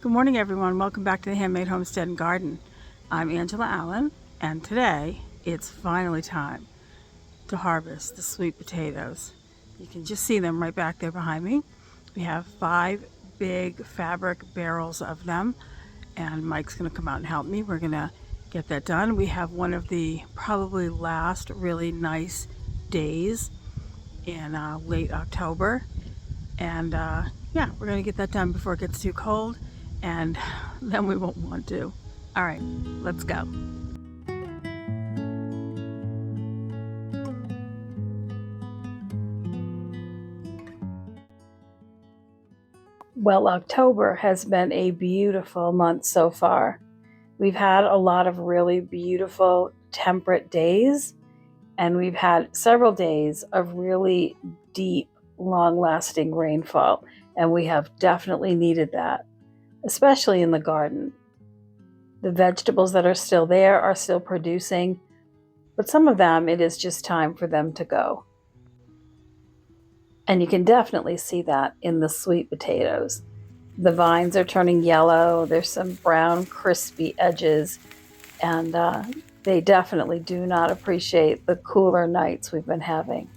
Good morning, everyone. Welcome back to the Handmade Homestead and Garden. I'm Angela Allen, and today it's finally time to harvest the sweet potatoes. You can just see them right back there behind me. We have 5 big fabric barrels of them, and Mike's going to come out and help me. We're going to get that done. We have one of the probably last really nice days in late October, and yeah, we're going to get that done before it gets too cold, and then we won't want to. All right, let's go. Well, October has been a beautiful month so far. We've had a lot of really beautiful temperate days, and we've had several days of really deep, long-lasting rainfall, and we have definitely needed that, especially in the garden. The vegetables that are still there are still producing, but some of them, it is just time for them to go. And you can definitely see that in the sweet potatoes. The vines are turning yellow, there's some brown crispy edges, and they definitely do not appreciate the cooler nights we've been having.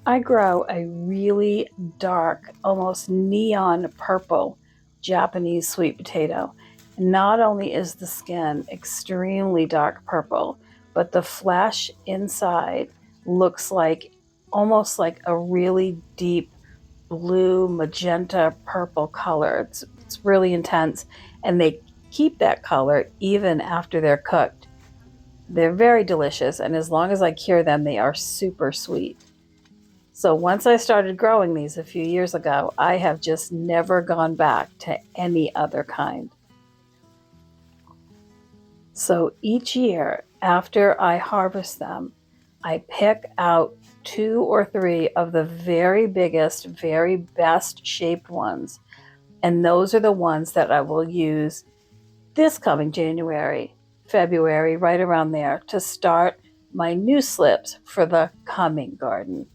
I grow a really dark, almost neon purple Japanese sweet potato. Not only is the skin extremely dark purple, but the flesh inside looks like almost like a really deep blue, magenta, purple color. It's really intense, and they keep that color even after they're cooked. They're very delicious, and as long as I cure them, they are super sweet. So once I started growing these a few years ago, I have just never gone back to any other kind. So each year after I harvest them, I pick out 2 or 3 of the very biggest, very best shaped ones. And those are the ones that I will use this coming January, February, right around there, to start my new slips for the coming garden.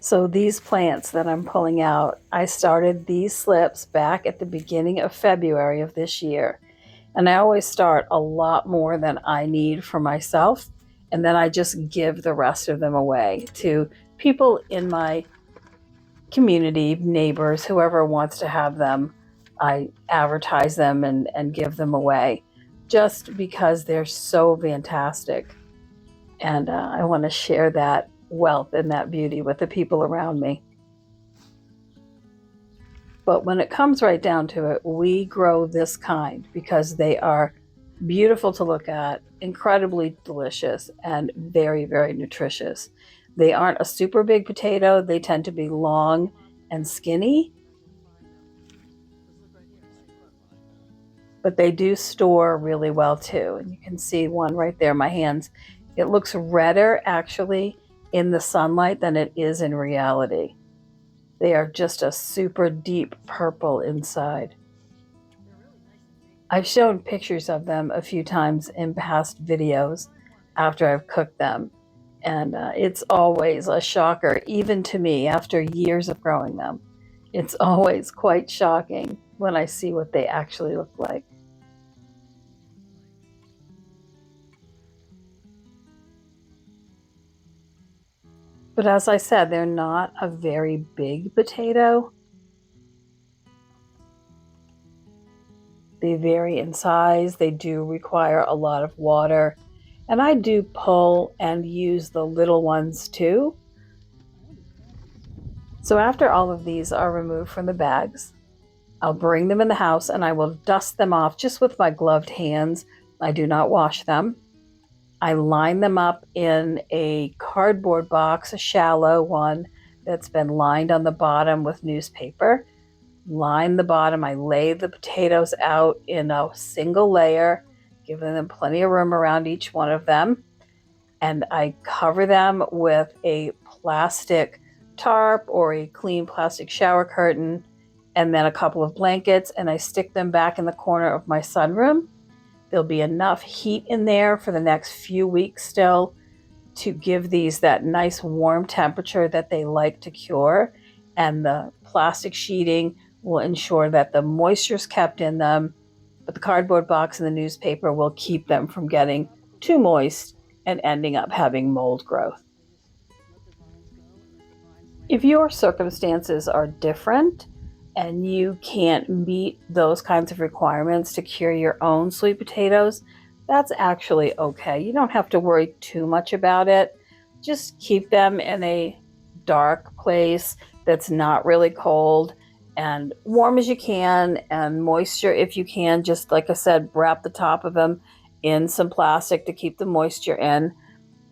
So these plants that I'm pulling out, I started these slips back at the beginning of February of this year. And I always start a lot more than I need for myself, and then I just give the rest of them away to people in my community, neighbors, whoever wants to have them. I advertise them and give them away just because they're so fantastic. And I want to share that wealth and that beauty with the people around me. But when it comes right down to it, we grow this kind because they are beautiful to look at, incredibly delicious, and very, very nutritious. They aren't a super big potato. They tend to be long and skinny, but they do store really well too. And you can see one right there in my hands. It looks redder actually in the sunlight than it is in reality. They are just a super deep purple inside. I've shown pictures of them a few times in past videos after I've cooked them, and it's always a shocker, even to me after years of growing them. It's always quite shocking when I see what they actually look like. But as I said, they're not a very big potato. They vary in size. They do require a lot of water. And I do pull and use the little ones too. So after all of these are removed from the bags, I'll bring them in the house and I will dust them off just with my gloved hands. I do not wash them. I line them up in a cardboard box, a shallow one that's been lined on the bottom with newspaper. Line the bottom. I lay the potatoes out in a single layer, giving them plenty of room around each one of them. And I cover them with a plastic tarp or a clean plastic shower curtain, and then a couple of blankets, and I stick them back in the corner of my sunroom. There'll be enough heat in there for the next few weeks still to give these that nice warm temperature that they like to cure, and the plastic sheeting will ensure that the moisture is kept in them, but the cardboard box and the newspaper will keep them from getting too moist and ending up having mold growth. If your circumstances are different and you can't meet those kinds of requirements to cure your own sweet potatoes, that's actually okay. You don't have to worry too much about it. Just keep them in a dark place that's not really cold and warm as you can, and moisture if you can. Just like I said, wrap the top of them in some plastic to keep the moisture in,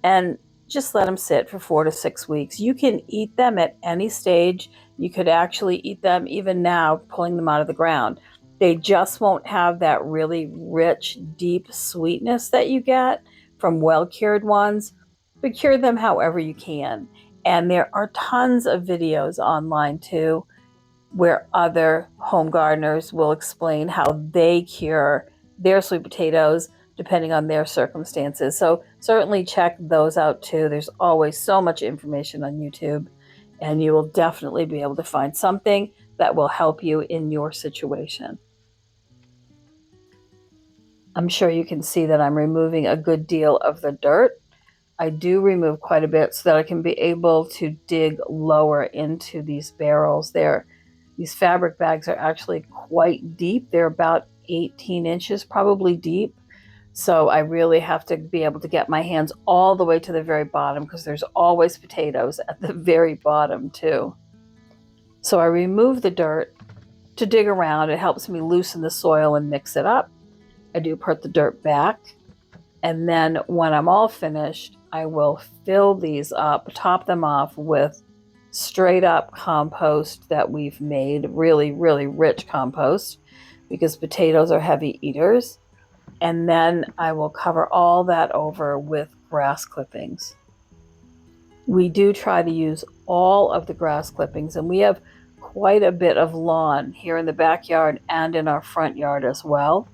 and just let them sit for 4 to 6 weeks. You can eat them at any stage. You could actually eat them even now, pulling them out of the ground. They just won't have that really rich, deep sweetness that you get from well-cured ones, but cure them however you can. And there are tons of videos online too, where other home gardeners will explain how they cure their sweet potatoes depending on their circumstances. So certainly check those out too. There's always so much information on YouTube, and you will definitely be able to find something that will help you in your situation. I'm sure you can see that I'm removing a good deal of the dirt. I do remove quite a bit so that I can be able to dig lower into these barrels. These fabric bags are actually quite deep. They're about 18 inches probably deep. So I really have to be able to get my hands all the way to the very bottom, because there's always potatoes at the very bottom too. So I remove the dirt to dig around. It helps me loosen the soil and mix it up. I do put the dirt back. And then when I'm all finished, I will fill these up, top them off with straight up compost that we've made, really, really rich compost, because potatoes are heavy eaters. And then I will cover all that over with grass clippings. We do try to use all of the grass clippings, and we have quite a bit of lawn here in the backyard and in our front yard as well.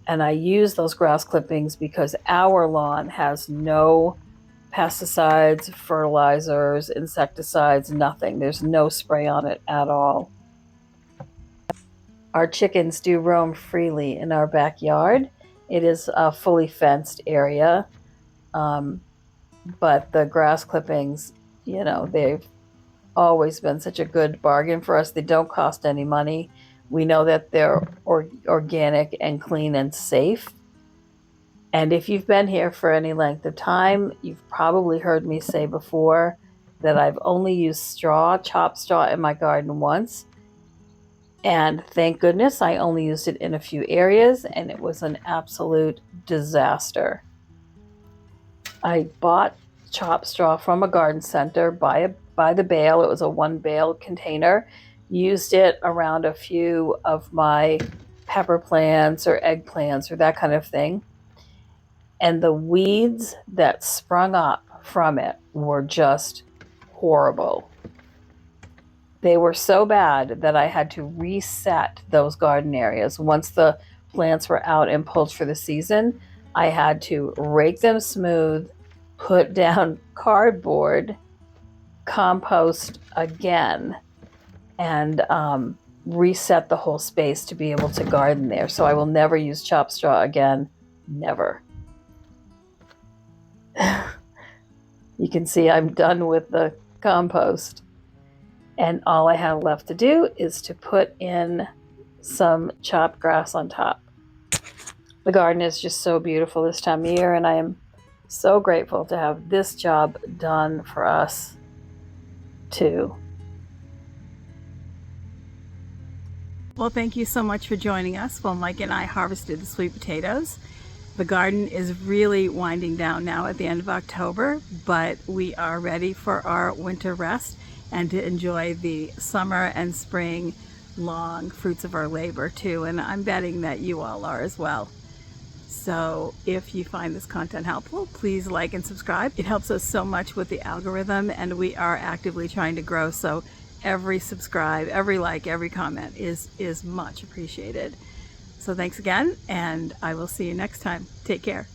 And I use those grass clippings because our lawn has no pesticides, fertilizers, insecticides, nothing. There's no spray on it at all. Our chickens do roam freely in our backyard. It is a fully fenced area, but the grass clippings, they've always been such a good bargain for us. They don't cost any money. We know that they're organic and clean and safe. And if you've been here for any length of time, you've probably heard me say before that I've only used straw, chopped straw in my garden once. And thank goodness I only used it in a few areas, and it was an absolute disaster. I bought chopped straw from a garden center by the bale. It was a 1 bale container. Used it around a few of my pepper plants or eggplants or that kind of thing. And the weeds that sprung up from it were just horrible. They were so bad that I had to reset those garden areas. Once the plants were out and pulled for the season, I had to rake them smooth, put down cardboard, compost again, and reset the whole space to be able to garden there. So I will never use chopped straw again. Never. You can see I'm done with the compost. And all I have left to do is to put in some chopped grass on top. The garden is just so beautiful this time of year, and I am so grateful to have this job done for us too. Well, thank you so much for joining us while Mike and I harvested the sweet potatoes. The garden is really winding down now at the end of October, but we are ready for our winter rest and to enjoy the summer and spring long fruits of our labor too. And I'm betting that you all are as well. So if you find this content helpful, please like and subscribe. It helps us so much with the algorithm, and we are actively trying to grow. So every subscribe, every like, every comment is much appreciated. So thanks again, and I will see you next time. Take care.